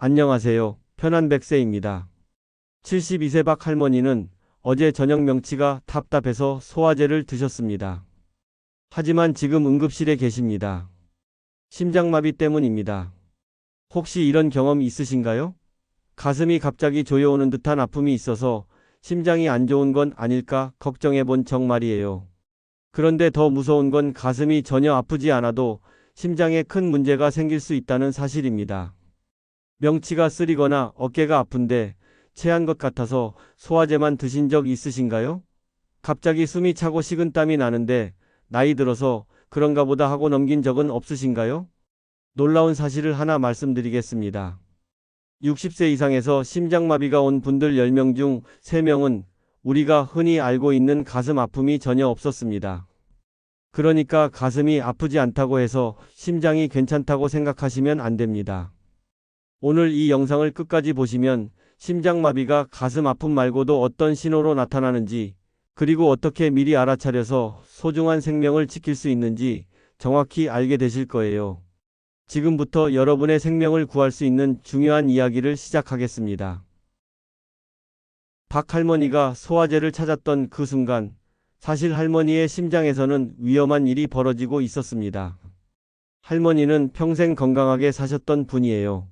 안녕하세요. 편안백세입니다. 72세 박 할머니는 어제 저녁 명치가 답답해서 소화제를 드셨습니다. 하지만 지금 응급실에 계십니다. 심장마비 때문입니다. 혹시 이런 경험 있으신가요? 가슴이 갑자기 조여오는 듯한 아픔이 있어서 심장이 안 좋은 건 아닐까 걱정해 본 적 말이에요. 그런데 더 무서운 건 가슴이 전혀 아프지 않아도 심장에 큰 문제가 생길 수 있다는 사실입니다. 명치가 쓰리거나 어깨가 아픈데 체한 것 같아서 소화제만 드신 적 있으신가요? 갑자기 숨이 차고 식은땀이 나는데 나이 들어서 그런가 보다 하고 넘긴 적은 없으신가요? 놀라운 사실을 하나 말씀드리겠습니다. 60세 이상에서 심장마비가 온 분들 10명 중 3명은 우리가 흔히 알고 있는 가슴 아픔이 전혀 없었습니다. 그러니까 가슴이 아프지 않다고 해서 심장이 괜찮다고 생각하시면 안 됩니다. 오늘 이 영상을 끝까지 보시면 심장마비가 가슴 아픔 말고도 어떤 신호로 나타나는지, 그리고 어떻게 미리 알아차려서 소중한 생명을 지킬 수 있는지 정확히 알게 되실 거예요. 지금부터 여러분의 생명을 구할 수 있는 중요한 이야기를 시작하겠습니다. 박 할머니가 소화제를 찾았던 그 순간, 사실 할머니의 심장에서는 위험한 일이 벌어지고 있었습니다. 할머니는 평생 건강하게 사셨던 분이에요.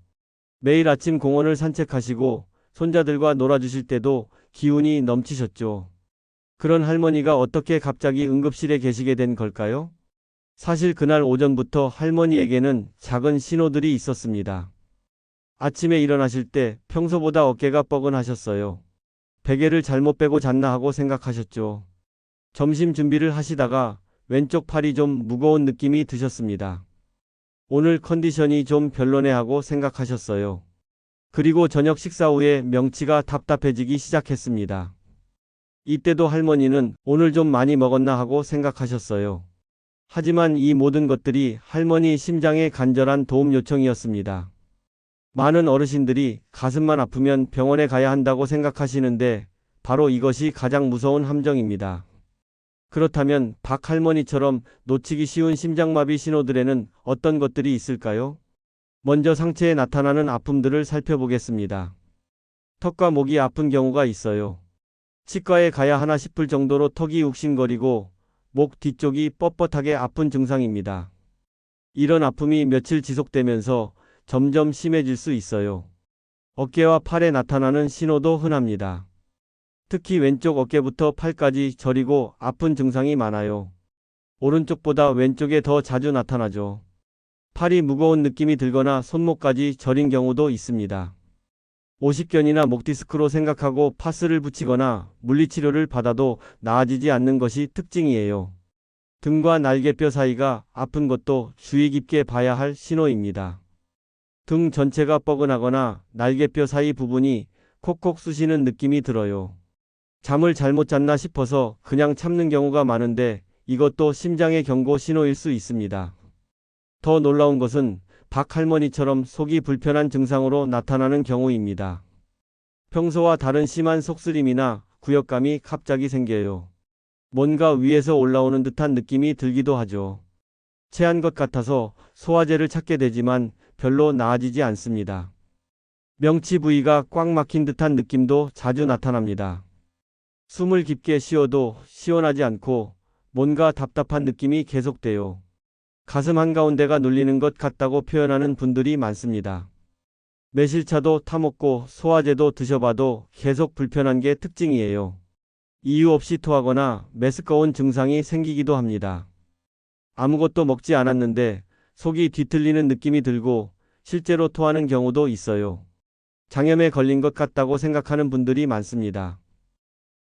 매일 아침 공원을 산책하시고 손자들과 놀아주실 때도 기운이 넘치셨죠. 그런 할머니가 어떻게 갑자기 응급실에 계시게 된 걸까요? 사실 그날 오전부터 할머니에게는 작은 신호들이 있었습니다. 아침에 일어나실 때 평소보다 어깨가 뻐근하셨어요. 베개를 잘못 빼고 잤나 하고 생각하셨죠. 점심 준비를 하시다가 왼쪽 팔이 좀 무거운 느낌이 드셨습니다. 오늘 컨디션이 좀 별로네 하고 생각하셨어요. 그리고 저녁 식사 후에 명치가 답답해지기 시작했습니다. 이때도 할머니는 오늘 좀 많이 먹었나 하고 생각하셨어요. 하지만 이 모든 것들이 할머니 심장의 간절한 도움 요청이었습니다. 많은 어르신들이 가슴만 아프면 병원에 가야 한다고 생각하시는데 바로 이것이 가장 무서운 함정입니다. 그렇다면 박 할머니처럼 놓치기 쉬운 심장마비 신호들에는 어떤 것들이 있을까요? 먼저 상체에 나타나는 아픔들을 살펴보겠습니다. 턱과 목이 아픈 경우가 있어요. 치과에 가야 하나 싶을 정도로 턱이 욱신거리고 목 뒤쪽이 뻣뻣하게 아픈 증상입니다. 이런 아픔이 며칠 지속되면서 점점 심해질 수 있어요. 어깨와 팔에 나타나는 신호도 흔합니다. 특히 왼쪽 어깨부터 팔까지 저리고 아픈 증상이 많아요. 오른쪽보다 왼쪽에 더 자주 나타나죠. 팔이 무거운 느낌이 들거나 손목까지 저린 경우도 있습니다. 오십견이나 목 디스크로 생각하고 파스를 붙이거나 물리치료를 받아도 나아지지 않는 것이 특징이에요. 등과 날개뼈 사이가 아픈 것도 주의 깊게 봐야 할 신호입니다. 등 전체가 뻐근하거나 날개뼈 사이 부분이 콕콕 쑤시는 느낌이 들어요. 잠을 잘못 잤나 싶어서 그냥 참는 경우가 많은데 이것도 심장의 경고 신호일 수 있습니다. 더 놀라운 것은 박 할머니처럼 속이 불편한 증상으로 나타나는 경우입니다. 평소와 다른 심한 속쓰림이나 구역감이 갑자기 생겨요. 뭔가 위에서 올라오는 듯한 느낌이 들기도 하죠. 체한 것 같아서 소화제를 찾게 되지만 별로 나아지지 않습니다. 명치 부위가 꽉 막힌 듯한 느낌도 자주 나타납니다. 숨을 깊게 쉬어도 시원하지 않고 뭔가 답답한 느낌이 계속돼요. 가슴 한가운데가 눌리는 것 같다고 표현하는 분들이 많습니다. 매실차도 타먹고 소화제도 드셔봐도 계속 불편한 게 특징이에요. 이유 없이 토하거나 메스꺼운 증상이 생기기도 합니다. 아무것도 먹지 않았는데 속이 뒤틀리는 느낌이 들고 실제로 토하는 경우도 있어요. 장염에 걸린 것 같다고 생각하는 분들이 많습니다.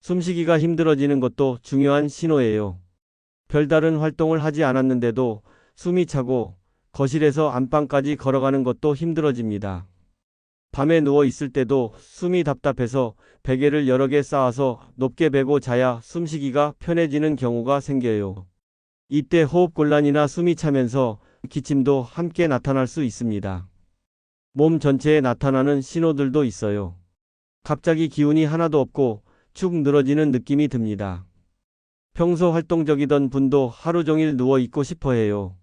숨쉬기가 힘들어지는 것도 중요한 신호예요. 별다른 활동을 하지 않았는데도 숨이 차고 거실에서 안방까지 걸어가는 것도 힘들어집니다. 밤에 누워 있을 때도 숨이 답답해서 베개를 여러 개 쌓아서 높게 베고 자야 숨쉬기가 편해지는 경우가 생겨요. 이때 호흡곤란이나 숨이 차면서 기침도 함께 나타날 수 있습니다. 몸 전체에 나타나는 신호들도 있어요. 갑자기 기운이 하나도 없고 축 늘어지는 느낌이 듭니다. 평소 활동적이던 분도 하루 종일 누워 있고 싶어 해요.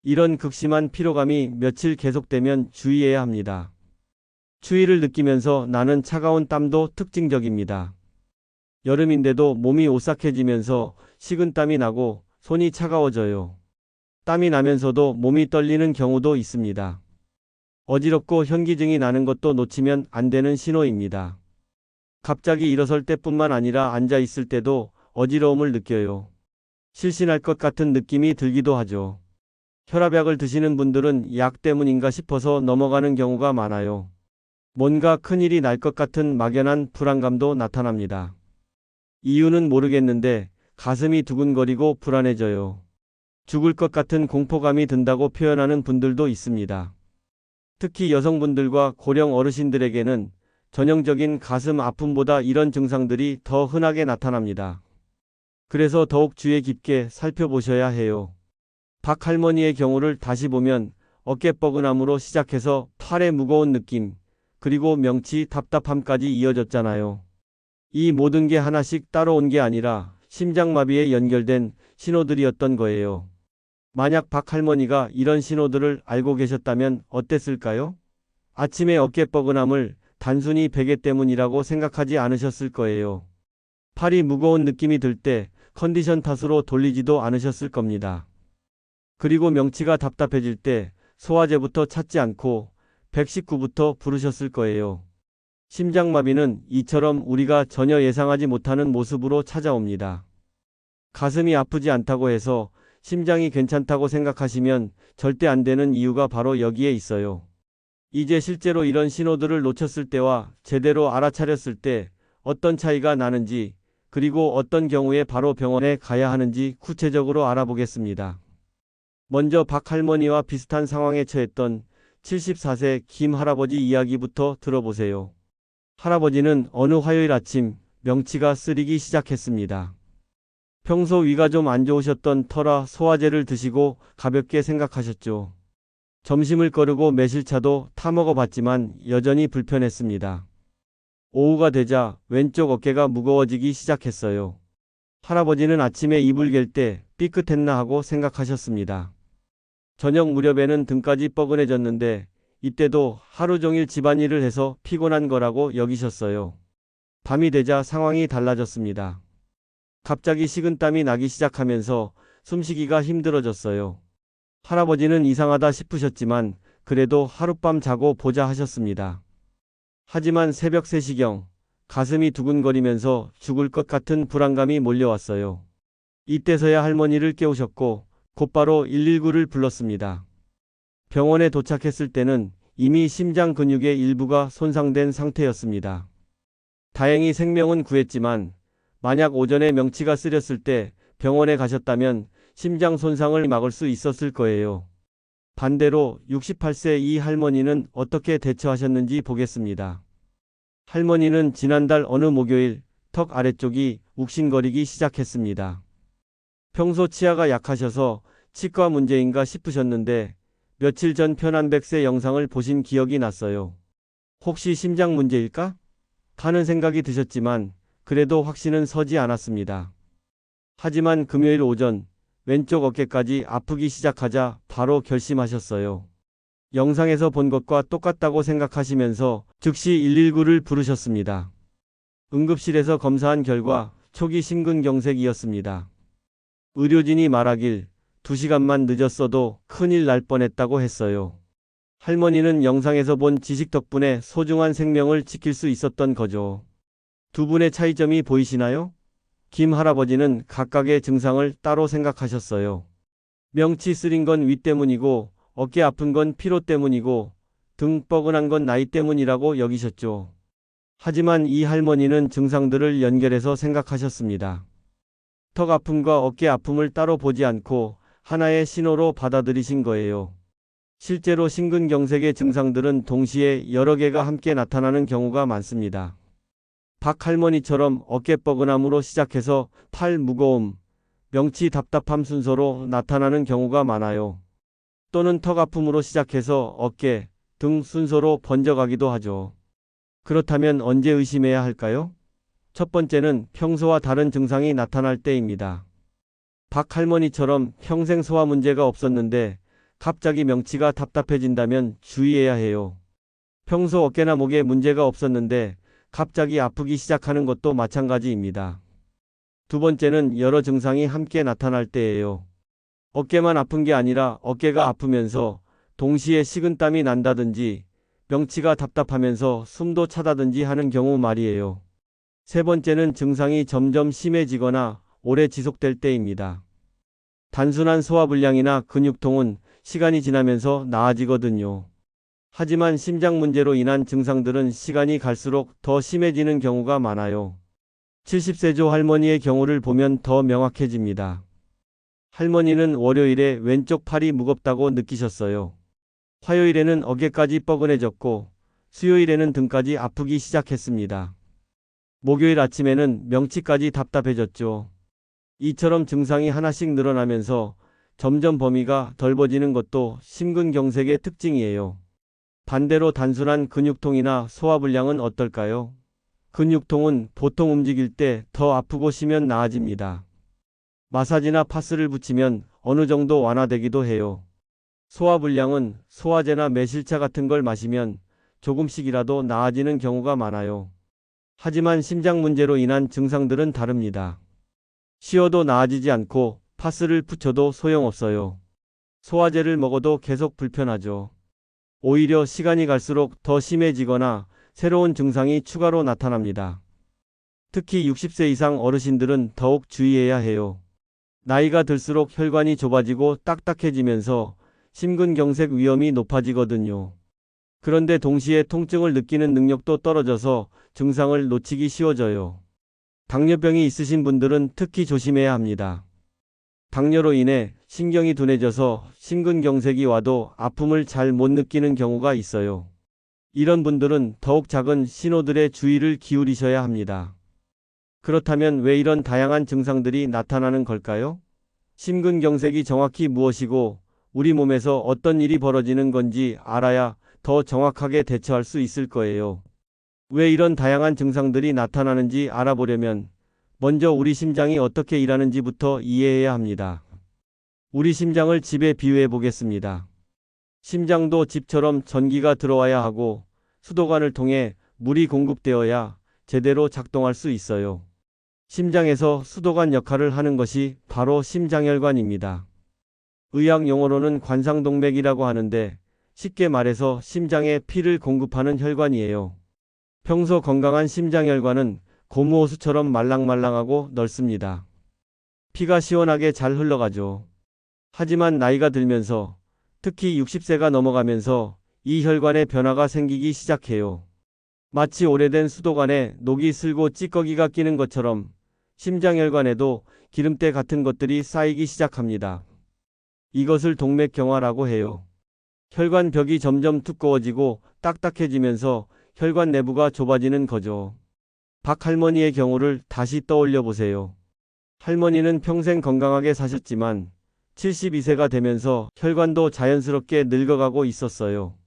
이런 극심한 피로감이 며칠 계속되면 주의해야 합니다. 추위를 느끼면서 나는 차가운 땀도 특징적입니다. 여름인데도 몸이 오싹해지면서 식은땀이 나고 손이 차가워져요. 땀이 나면서도 몸이 떨리는 경우도 있습니다. 어지럽고 현기증이 나는 것도 놓치면 안 되는 신호입니다. 갑자기 일어설 때뿐만 아니라 앉아 있을 때도 어지러움을 느껴요. 실신할 것 같은 느낌이 들기도 하죠. 혈압약을 드시는 분들은 약 때문인가 싶어서 넘어가는 경우가 많아요. 뭔가 큰일이 날 것 같은 막연한 불안감도 나타납니다. 이유는 모르겠는데 가슴이 두근거리고 불안해져요. 죽을 것 같은 공포감이 든다고 표현하는 분들도 있습니다. 특히 여성분들과 고령 어르신들에게는 전형적인 가슴 아픔보다 이런 증상들이 더 흔하게 나타납니다. 그래서 더욱 주의 깊게 살펴보셔야 해요. 박 할머니의 경우를 다시 보면 어깨 뻐근함으로 시작해서 팔의 무거운 느낌, 그리고 명치 답답함까지 이어졌잖아요. 이 모든 게 하나씩 따라온 게 아니라 심장마비에 연결된 신호들이었던 거예요. 만약 박 할머니가 이런 신호들을 알고 계셨다면 어땠을까요? 아침에 어깨 뻐근함을 단순히 베개 때문이라고 생각하지 않으셨을 거예요. 팔이 무거운 느낌이 들 때 컨디션 탓으로 돌리지도 않으셨을 겁니다. 그리고 명치가 답답해질 때 소화제부터 찾지 않고 119부터 부르셨을 거예요. 심장마비는 이처럼 우리가 전혀 예상하지 못하는 모습으로 찾아옵니다. 가슴이 아프지 않다고 해서 심장이 괜찮다고 생각하시면 절대 안 되는 이유가 바로 여기에 있어요. 이제 실제로 이런 신호들을 놓쳤을 때와 제대로 알아차렸을 때 어떤 차이가 나는지, 그리고 어떤 경우에 바로 병원에 가야 하는지 구체적으로 알아보겠습니다. 먼저 박 할머니와 비슷한 상황에 처했던 74세 김 할아버지 이야기부터 들어보세요. 할아버지는 어느 화요일 아침 명치가 쓰리기 시작했습니다. 평소 위가 좀 안 좋으셨던 터라 소화제를 드시고 가볍게 생각하셨죠. 점심을 거르고 매실차도 타먹어 봤지만 여전히 불편했습니다. 오후가 되자 왼쪽 어깨가 무거워지기 시작했어요. 할아버지는 아침에 이불 갤 때 삐끗했나 하고 생각하셨습니다. 저녁 무렵에는 등까지 뻐근해졌는데 이때도 하루 종일 집안일을 해서 피곤한 거라고 여기셨어요. 밤이 되자 상황이 달라졌습니다. 갑자기 식은땀이 나기 시작하면서 숨쉬기가 힘들어졌어요. 할아버지는 이상하다 싶으셨지만 그래도 하룻밤 자고 보자 하셨습니다. 하지만 새벽 3시경 가슴이 두근거리면서 죽을 것 같은 불안감이 몰려왔어요. 이때서야 할머니를 깨우셨고 곧바로 119를 불렀습니다. 병원에 도착했을 때는 이미 심장 근육의 일부가 손상된 상태였습니다. 다행히 생명은 구했지만 만약 오전에 명치가 쓰렸을 때 병원에 가셨다면 심장 손상을 막을 수 있었을 거예요. 반대로 68세 이 할머니는 어떻게 대처하셨는지 보겠습니다. 할머니는 지난달 어느 목요일 턱 아래쪽이 욱신거리기 시작했습니다. 평소 치아가 약하셔서 치과 문제인가 싶으셨는데 며칠 전 편안백세 영상을 보신 기억이 났어요. 혹시 심장 문제일까? 하는 생각이 드셨지만 그래도 확신은 서지 않았습니다. 하지만 금요일 오전 왼쪽 어깨까지 아프기 시작하자 바로 결심하셨어요. 영상에서 본 것과 똑같다고 생각하시면서 즉시 119를 부르셨습니다. 응급실에서 검사한 결과 초기 심근경색이었습니다. 의료진이 말하길 2시간만 늦었어도 큰일 날 뻔했다고 했어요. 할머니는 영상에서 본 지식 덕분에 소중한 생명을 지킬 수 있었던 거죠. 두 분의 차이점이 보이시나요? 김 할아버지는 각각의 증상을 따로 생각하셨어요. 명치 쓰린 건 위 때문이고 어깨 아픈 건 피로 때문이고 등 뻐근한 건 나이 때문이라고 여기셨죠. 하지만 이 할머니는 증상들을 연결해서 생각하셨습니다. 턱 아픔과 어깨 아픔을 따로 보지 않고 하나의 신호로 받아들이신 거예요. 실제로 심근경색의 증상들은 동시에 여러 개가 함께 나타나는 경우가 많습니다. 박 할머니처럼 어깨 뻐근함으로 시작해서 팔 무거움, 명치 답답함 순서로 나타나는 경우가 많아요. 또는 턱 아픔으로 시작해서 어깨, 등 순서로 번져가기도 하죠. 그렇다면 언제 의심해야 할까요? 첫 번째는 평소와 다른 증상이 나타날 때입니다. 박 할머니처럼 평생 소화 문제가 없었는데 갑자기 명치가 답답해진다면 주의해야 해요. 평소 어깨나 목에 문제가 없었는데 갑자기 아프기 시작하는 것도 마찬가지입니다. 두 번째는 여러 증상이 함께 나타날 때예요. 어깨만 아픈 게 아니라 어깨가 아프면서 동시에 식은땀이 난다든지 명치가 답답하면서 숨도 차다든지 하는 경우 말이에요. 세 번째는 증상이 점점 심해지거나 오래 지속될 때입니다. 단순한 소화불량이나 근육통은 시간이 지나면서 나아지거든요. 하지만 심장 문제로 인한 증상들은 시간이 갈수록 더 심해지는 경우가 많아요. 70세조 할머니의 경우를 보면 더 명확해집니다. 할머니는 월요일에 왼쪽 팔이 무겁다고 느끼셨어요. 화요일에는 어깨까지 뻐근해졌고 수요일에는 등까지 아프기 시작했습니다. 목요일 아침에는 명치까지 답답해졌죠. 이처럼 증상이 하나씩 늘어나면서 점점 범위가 넓어지는 것도 심근경색의 특징이에요. 반대로 단순한 근육통이나 소화불량은 어떨까요? 근육통은 보통 움직일 때 더 아프고 쉬면 나아집니다. 마사지나 파스를 붙이면 어느 정도 완화되기도 해요. 소화불량은 소화제나 매실차 같은 걸 마시면 조금씩이라도 나아지는 경우가 많아요. 하지만 심장 문제로 인한 증상들은 다릅니다. 쉬어도 나아지지 않고 파스를 붙여도 소용없어요. 소화제를 먹어도 계속 불편하죠. 오히려 시간이 갈수록 더 심해지거나 새로운 증상이 추가로 나타납니다. 특히 60세 이상 어르신들은 더욱 주의해야 해요. 나이가 들수록 혈관이 좁아지고 딱딱해지면서 심근경색 위험이 높아지거든요. 그런데 동시에 통증을 느끼는 능력도 떨어져서 증상을 놓치기 쉬워져요. 당뇨병이 있으신 분들은 특히 조심해야 합니다. 당뇨로 인해 신경이 둔해져서 심근경색이 와도 아픔을 잘 못 느끼는 경우가 있어요. 이런 분들은 더욱 작은 신호들에 주의를 기울이셔야 합니다. 그렇다면 왜 이런 다양한 증상들이 나타나는 걸까요? 심근경색이 정확히 무엇이고 우리 몸에서 어떤 일이 벌어지는 건지 알아야 더 정확하게 대처할 수 있을 거예요. 왜 이런 다양한 증상들이 나타나는지 알아보려면 먼저 우리 심장이 어떻게 일하는지부터 이해해야 합니다. 우리 심장을 집에 비유해 보겠습니다. 심장도 집처럼 전기가 들어와야 하고 수도관을 통해 물이 공급되어야 제대로 작동할 수 있어요. 심장에서 수도관 역할을 하는 것이 바로 심장혈관입니다. 의학 용어로는 관상동맥이라고 하는데 쉽게 말해서 심장에 피를 공급하는 혈관이에요. 평소 건강한 심장혈관은 고무호수처럼 말랑말랑하고 넓습니다. 피가 시원하게 잘 흘러가죠. 하지만 나이가 들면서 특히 60세가 넘어가면서 이 혈관에 변화가 생기기 시작해요. 마치 오래된 수도관에 녹이 슬고 찌꺼기가 끼는 것처럼 심장혈관에도 기름때 같은 것들이 쌓이기 시작합니다. 이것을 동맥경화라고 해요. 혈관벽이 점점 두꺼워지고 딱딱해지면서 혈관 내부가 좁아지는 거죠. 박 할머니의 경우를 다시 떠올려 보세요. 할머니는 평생 건강하게 사셨지만 72세가 되면서 혈관도 자연스럽게 늙어가고 있었어요.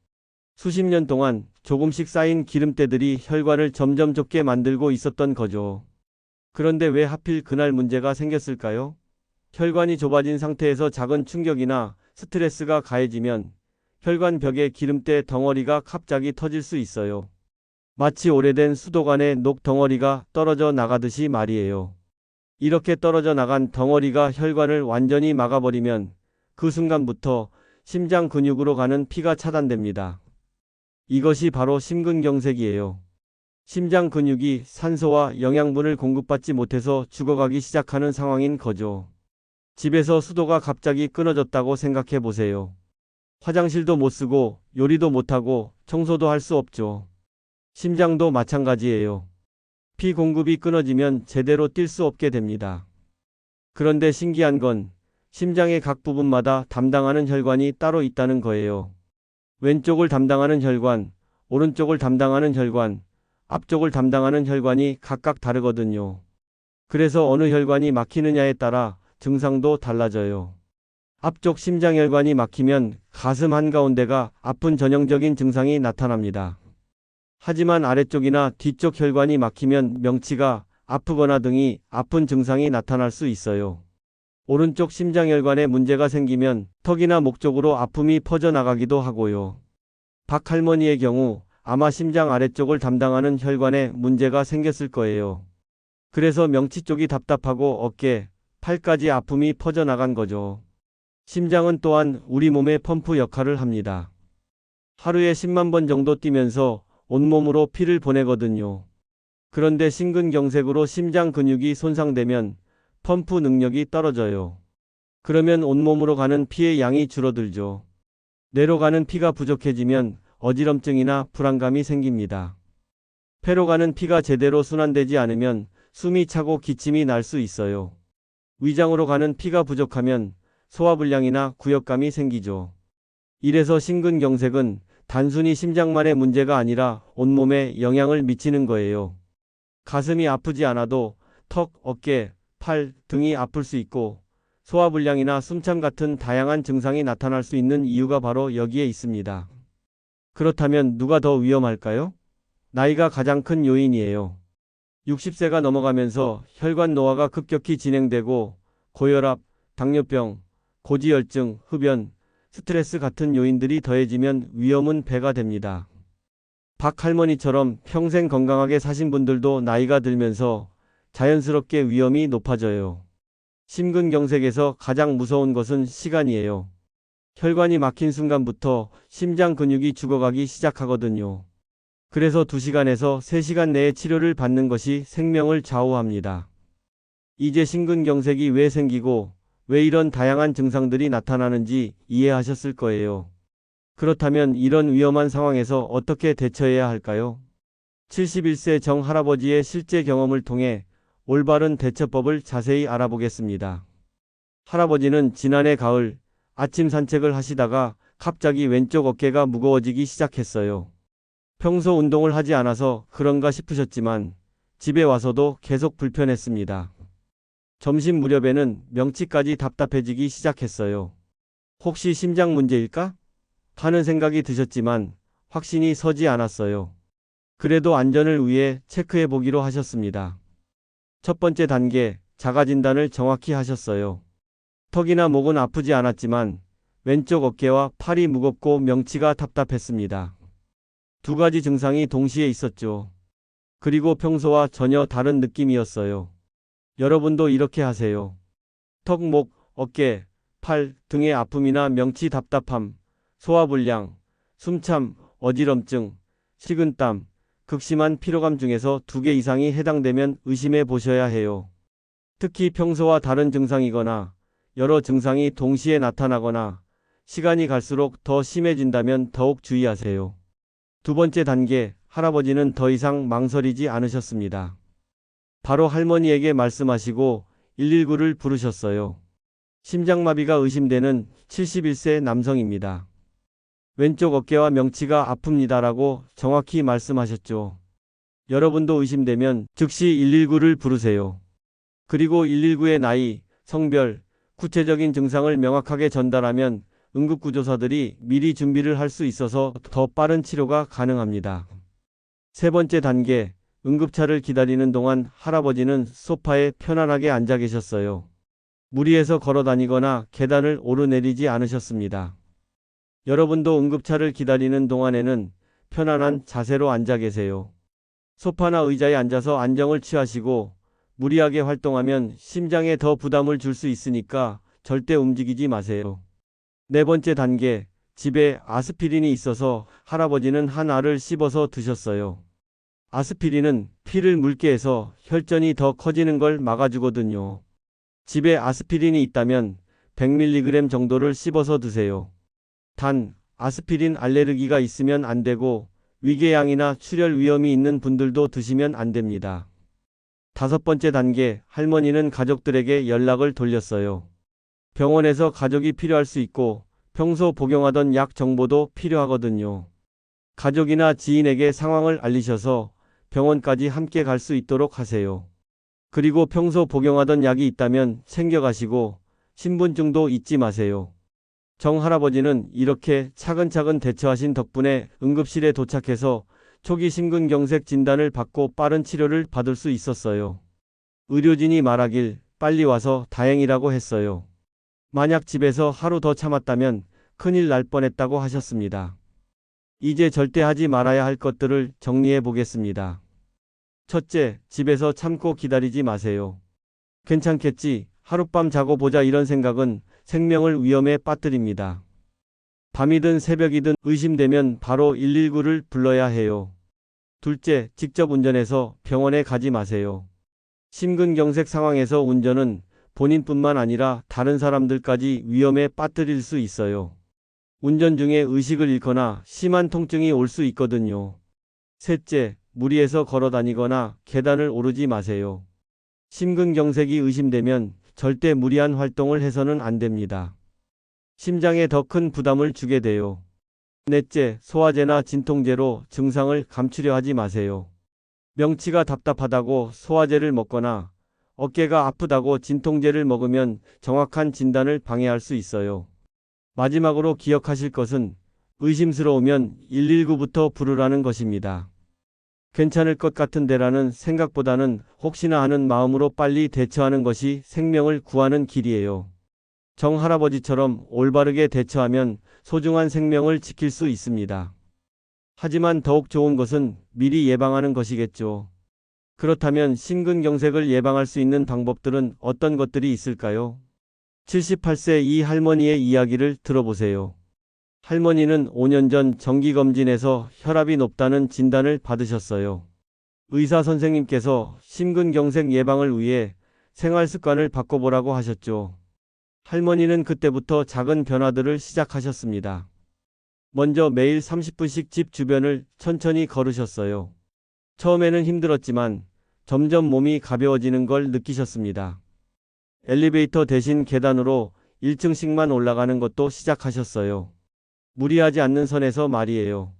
수십 년 동안 조금씩 쌓인 기름때들이 혈관을 점점 좁게 만들고 있었던 거죠. 그런데 왜 하필 그날 문제가 생겼을까요? 혈관이 좁아진 상태에서 작은 충격이나 스트레스가 가해지면 혈관벽에 기름때 덩어리가 갑자기 터질 수 있어요. 마치 오래된 수도관에 녹 덩어리가 떨어져 나가듯이 말이에요. 이렇게 떨어져 나간 덩어리가 혈관을 완전히 막아버리면 그 순간부터 심장 근육으로 가는 피가 차단됩니다. 이것이 바로 심근경색이에요. 심장 근육이 산소와 영양분을 공급받지 못해서 죽어가기 시작하는 상황인 거죠. 집에서 수도가 갑자기 끊어졌다고 생각해 보세요. 화장실도 못 쓰고 요리도 못하고 청소도 할 수 없죠. 심장도 마찬가지예요. 피 공급이 끊어지면 제대로 뛸 수 없게 됩니다. 그런데 신기한 건 심장의 각 부분마다 담당하는 혈관이 따로 있다는 거예요. 왼쪽을 담당하는 혈관, 오른쪽을 담당하는 혈관, 앞쪽을 담당하는 혈관이 각각 다르거든요. 그래서 어느 혈관이 막히느냐에 따라 증상도 달라져요. 앞쪽 심장혈관이 막히면 가슴 한가운데가 아픈 전형적인 증상이 나타납니다. 하지만 아래쪽이나 뒤쪽 혈관이 막히면 명치가 아프거나 등이 아픈 증상이 나타날 수 있어요. 오른쪽 심장혈관에 문제가 생기면 턱이나 목 쪽으로 아픔이 퍼져나가기도 하고요. 박 할머니의 경우 아마 심장 아래쪽을 담당하는 혈관에 문제가 생겼을 거예요. 그래서 명치 쪽이 답답하고 어깨, 팔까지 아픔이 퍼져나간 거죠. 심장은 또한 우리 몸의 펌프 역할을 합니다. 하루에 10만 번 정도 뛰면서 온몸으로 피를 보내거든요. 그런데 심근경색으로 심장 근육이 손상되면 펌프 능력이 떨어져요. 그러면 온몸으로 가는 피의 양이 줄어들죠. 뇌로 가는 피가 부족해지면 어지럼증이나 불안감이 생깁니다. 폐로 가는 피가 제대로 순환되지 않으면 숨이 차고 기침이 날 수 있어요. 위장으로 가는 피가 부족하면 소화불량이나 구역감이 생기죠. 이래서 심근경색은 단순히 심장만의 문제가 아니라 온몸에 영향을 미치는 거예요. 가슴이 아프지 않아도 턱, 어깨, 팔 등이 아플 수 있고 소화불량이나 숨참 같은 다양한 증상이 나타날 수 있는 이유가 바로 여기에 있습니다. 그렇다면 누가 더 위험할까요? 나이가 가장 큰 요인이에요. 60세가 넘어가면서 혈관 노화가 급격히 진행되고 고혈압, 당뇨병, 고지혈증, 흡연, 스트레스 같은 요인들이 더해지면 위험은 배가 됩니다. 박 할머니처럼 평생 건강하게 사신 분들도 나이가 들면서 자연스럽게 위험이 높아져요. 심근경색에서 가장 무서운 것은 시간이에요. 혈관이 막힌 순간부터 심장 근육이 죽어가기 시작하거든요. 그래서 2시간에서 3시간 내에 치료를 받는 것이 생명을 좌우합니다. 이제 심근경색이 왜 생기고 왜 이런 다양한 증상들이 나타나는지 이해하셨을 거예요. 그렇다면 이런 위험한 상황에서 어떻게 대처해야 할까요? 71세 정 할아버지의 실제 경험을 통해 올바른 대처법을 자세히 알아보겠습니다. 할아버지는 지난해 가을 아침 산책을 하시다가 갑자기 왼쪽 어깨가 무거워지기 시작했어요. 평소 운동을 하지 않아서 그런가 싶으셨지만 집에 와서도 계속 불편했습니다. 점심 무렵에는 명치까지 답답해지기 시작했어요. 혹시 심장 문제일까? 하는 생각이 드셨지만 확신이 서지 않았어요. 그래도 안전을 위해 체크해 보기로 하셨습니다. 첫 번째 단계, 자가 진단을 정확히 하셨어요. 턱이나 목은 아프지 않았지만 왼쪽 어깨와 팔이 무겁고 명치가 답답했습니다. 2가지 증상이 동시에 있었죠. 그리고 평소와 전혀 다른 느낌이었어요. 여러분도 이렇게 하세요. 턱, 목, 어깨, 팔 등의 아픔이나 명치 답답함, 소화불량, 숨참, 어지럼증, 식은땀, 극심한 피로감 중에서 2개 이상이 해당되면 의심해 보셔야 해요. 특히 평소와 다른 증상이거나 여러 증상이 동시에 나타나거나 시간이 갈수록 더 심해진다면 더욱 주의하세요. 2번째 단계, 할아버지는 더 이상 망설이지 않으셨습니다. 바로 할머니에게 말씀하시고 119를 부르셨어요. 심장마비가 의심되는 71세 남성입니다. 왼쪽 어깨와 명치가 아픕니다라고 정확히 말씀하셨죠. 여러분도 의심되면 즉시 119를 부르세요. 그리고 119의 나이, 성별, 구체적인 증상을 명확하게 전달하면 응급구조사들이 미리 준비를 할 수 있어서 더 빠른 치료가 가능합니다. 3번째 단계, 응급차를 기다리는 동안 할아버지는 소파에 편안하게 앉아 계셨어요. 무리해서 걸어 다니거나 계단을 오르내리지 않으셨습니다. 여러분도 응급차를 기다리는 동안에는 편안한 자세로 앉아 계세요. 소파나 의자에 앉아서 안정을 취하시고 무리하게 활동하면 심장에 더 부담을 줄 수 있으니까 절대 움직이지 마세요. 4번째 단계, 집에 아스피린이 있어서 할아버지는 한 알을 씹어서 드셨어요. 아스피린은 피를 묽게 해서 혈전이 더 커지는 걸 막아주거든요. 집에 아스피린이 있다면 100mg 정도를 씹어서 드세요. 단, 아스피린 알레르기가 있으면 안 되고 위궤양이나 출혈 위험이 있는 분들도 드시면 안 됩니다. 5번째 단계, 할머니는 가족들에게 연락을 돌렸어요. 병원에서 가족이 필요할 수 있고 평소 복용하던 약 정보도 필요하거든요. 가족이나 지인에게 상황을 알리셔서 병원까지 함께 갈 수 있도록 하세요. 그리고 평소 복용하던 약이 있다면 챙겨가시고 신분증도 잊지 마세요. 정 할아버지는 이렇게 차근차근 대처하신 덕분에 응급실에 도착해서 초기 심근경색 진단을 받고 빠른 치료를 받을 수 있었어요. 의료진이 말하길 빨리 와서 다행이라고 했어요. 만약 집에서 하루 더 참았다면 큰일 날 뻔했다고 하셨습니다. 이제 절대 하지 말아야 할 것들을 정리해 보겠습니다. 첫째, 집에서 참고 기다리지 마세요. 괜찮겠지, 하룻밤 자고 보자 이런 생각은 생명을 위험에 빠뜨립니다. 밤이든 새벽이든 의심되면 바로 119를 불러야 해요. 둘째, 직접 운전해서 병원에 가지 마세요. 심근경색 상황에서 운전은 본인뿐만 아니라 다른 사람들까지 위험에 빠뜨릴 수 있어요. 운전 중에 의식을 잃거나 심한 통증이 올 수 있거든요. 셋째, 무리해서 걸어 다니거나 계단을 오르지 마세요. 심근경색이 의심되면 절대 무리한 활동을 해서는 안 됩니다. 심장에 더 큰 부담을 주게 돼요. 넷째, 소화제나 진통제로 증상을 감추려 하지 마세요. 명치가 답답하다고 소화제를 먹거나 어깨가 아프다고 진통제를 먹으면 정확한 진단을 방해할 수 있어요. 마지막으로 기억하실 것은 의심스러우면 119부터 부르라는 것입니다. 괜찮을 것 같은데라는 생각보다는 혹시나 하는 마음으로 빨리 대처하는 것이 생명을 구하는 길이에요. 정할아버지처럼 올바르게 대처하면 소중한 생명을 지킬 수 있습니다. 하지만 더욱 좋은 것은 미리 예방하는 것이겠죠. 그렇다면 심근경색을 예방할 수 있는 방법들은 어떤 것들이 있을까요? 78세 이 할머니의 이야기를 들어보세요. 할머니는 5년 전 정기검진에서 혈압이 높다는 진단을 받으셨어요. 의사 선생님께서 심근경색 예방을 위해 생활습관을 바꿔보라고 하셨죠. 할머니는 그때부터 작은 변화들을 시작하셨습니다. 먼저 매일 30분씩 집 주변을 천천히 걸으셨어요. 처음에는 힘들었지만 점점 몸이 가벼워지는 걸 느끼셨습니다. 엘리베이터 대신 계단으로 1층씩만 올라가는 것도 시작하셨어요. 무리하지 않는 선에서 말이에요.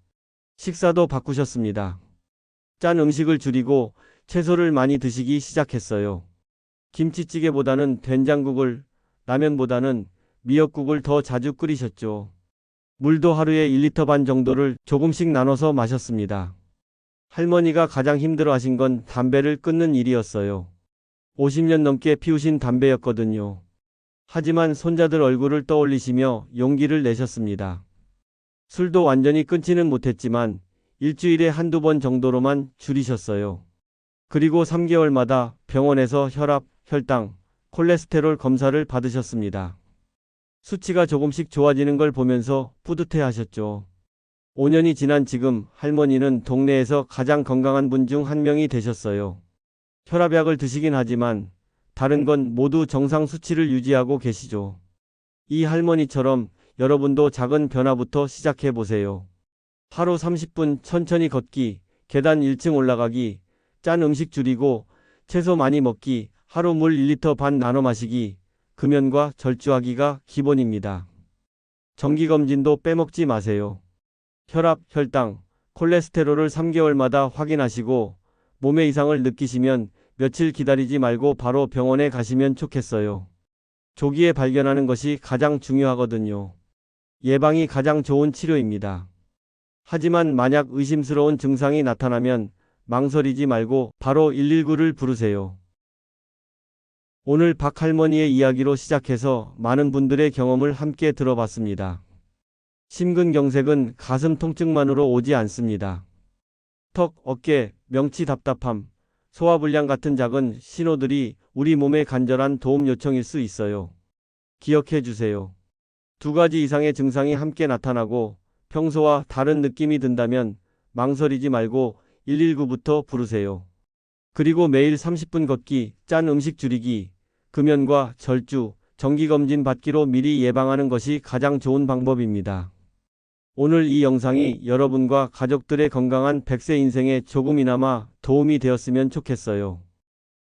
식사도 바꾸셨습니다. 짠 음식을 줄이고 채소를 많이 드시기 시작했어요. 김치찌개보다는 된장국을, 라면보다는 미역국을 더 자주 끓이셨죠. 물도 하루에 1리터 반 정도를 조금씩 나눠서 마셨습니다. 할머니가 가장 힘들어 하신 건 담배를 끊는 일이었어요. 50년 넘게 피우신 담배였거든요. 하지만 손자들 얼굴을 떠올리시며 용기를 내셨습니다. 술도 완전히 끊지는 못했지만 일주일에 한두 번 정도로만 줄이셨어요. 그리고 3개월마다 병원에서 혈압, 혈당, 콜레스테롤 검사를 받으셨습니다. 수치가 조금씩 좋아지는 걸 보면서 뿌듯해 하셨죠. 5년이 지난 지금 할머니는 동네에서 가장 건강한 분 중 한 명이 되셨어요. 혈압약을 드시긴 하지만 다른 건 모두 정상 수치를 유지하고 계시죠. 이 할머니처럼 여러분도 작은 변화부터 시작해 보세요. 하루 30분 천천히 걷기, 계단 1층 올라가기, 짠 음식 줄이고 채소 많이 먹기, 하루 물 1리터 반 나눠 마시기, 금연과 절주하기가 기본입니다. 정기검진도 빼먹지 마세요. 혈압, 혈당, 콜레스테롤을 3개월마다 확인하시고 몸의 이상을 느끼시면 며칠 기다리지 말고 바로 병원에 가시면 좋겠어요. 조기에 발견하는 것이 가장 중요하거든요. 예방이 가장 좋은 치료입니다. 하지만 만약 의심스러운 증상이 나타나면 망설이지 말고 바로 119를 부르세요. 오늘 박 할머니의 이야기로 시작해서 많은 분들의 경험을 함께 들어봤습니다. 심근경색은 가슴 통증만으로 오지 않습니다. 턱, 어깨, 명치 답답함, 소화불량 같은 작은 신호들이 우리 몸의 간절한 도움 요청일 수 있어요. 기억해 주세요. 2가지 이상의 증상이 함께 나타나고 평소와 다른 느낌이 든다면 망설이지 말고 119부터 부르세요. 그리고 매일 30분 걷기, 짠 음식 줄이기, 금연과 절주, 정기검진 받기로 미리 예방하는 것이 가장 좋은 방법입니다. 오늘 이 영상이 여러분과 가족들의 건강한 100세 인생에 조금이나마 도움이 되었으면 좋겠어요.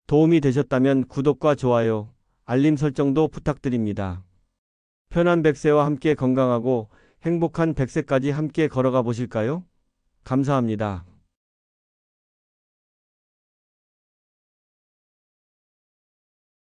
도움이 되셨다면 구독과 좋아요, 알림 설정도 부탁드립니다. 편한 100세와 함께 건강하고 행복한 100세까지 함께 걸어가 보실까요? 감사합니다.